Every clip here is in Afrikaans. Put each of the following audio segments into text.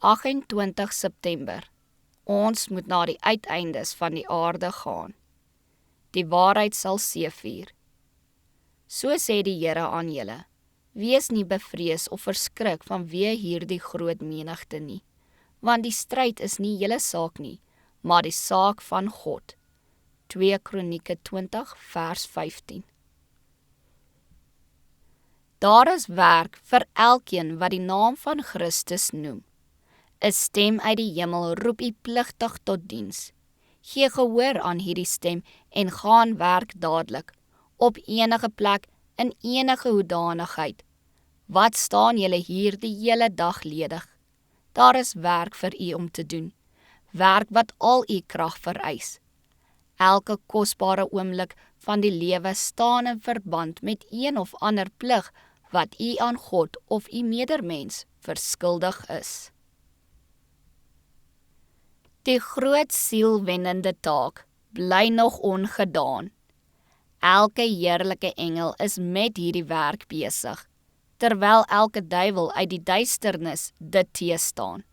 28 September. Ons moet na die uiteindes van die aarde gaan. Die waarheid sal seëvier. So sê die Here aan julle, wees nie bevrees of verskrik vanweë hierdie groot menigte nie, want die stryd is nie julle saak nie, maar die saak van God. 2 Kronieke 20 vers 15. Daar is werk vir elkeen wat die naam van Christus noem. 'n Stem uit die hemel roep u pligtig tot diens. Gee gehoor aan hierdie stem en gaan werk dadelik, op enige plek, in enige hoedanigheid. Wat staan julle hier die hele dag ledig? Daar is werk vir u om te doen, werk wat al u krag vereis. Elke kosbare oomblik van die lewe staan in verband met een of ander plig wat u aan God of u medermens verskuldig is. Die groot sielwennende taak bly nog ongedaan. Elke heerlike engel is met hierdie werk besig, terwyl elke duiwel uit die duisternis dit teestaan.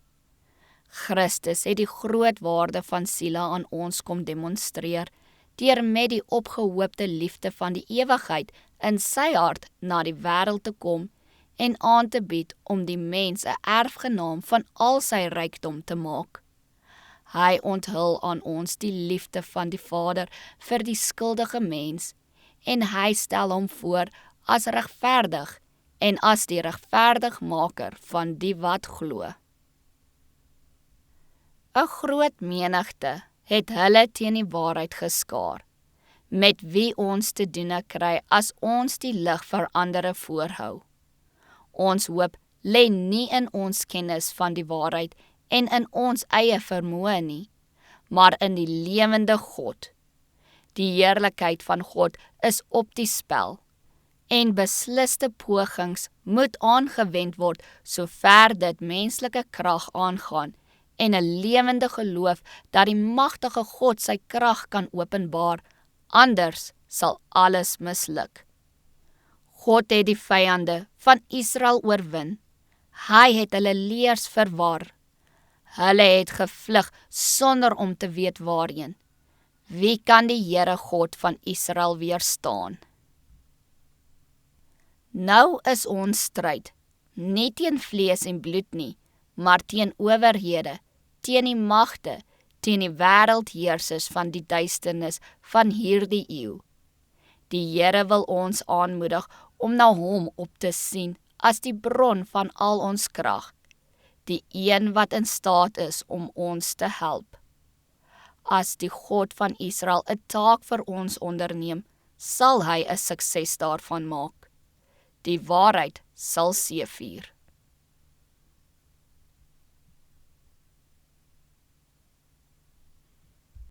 Christus het die groot waarde van siele aan ons kom demonstreer, deur met die opgehoopte liefde van die ewigheid in sy hart na die wêreld te kom en aan te bied om die mens 'n erfgenaam van al sy rykdom te maak. Hy onthul aan ons die liefde van die Vader vir die skuldige mens, en hy stel hom voor as regverdig en as die regverdigmaker van die wat glo. 'n Groot menigte het hulle teen die waarheid geskaar, met wie ons te doen kry as ons die lig vir ander voorhou. Ons hoop lê nie in ons kennis van die waarheid en in ons eie vermoë nie, maar in die lewende God. Die heerlikheid van God is op die spel, en besliste pogings moet aangewend word sover dit menslike krag aangaan, en 'n lewende geloof dat die magtige God sy krag kan openbaar, anders sal alles misluk. God het die vyande van Israel oorwin. Hy het hulle leers verwar. Hulle het gevlug sonder om te weet waarheen. Wie kan die Here God van Israel weerstaan? Nou is ons stryd nie teen vlees en bloed nie, maar teen owerhede, teen die magte, teen die wêreldheersers van die duisternis van hierdie eeu. Die Here wil ons aanmoedig om na hom op te sien as die bron van al ons krag, die een wat in staat is om ons te help. As die God van Israel 'n taak vir ons onderneem, sal hy 'n sukses daarvan maak. Die waarheid sal seëvier.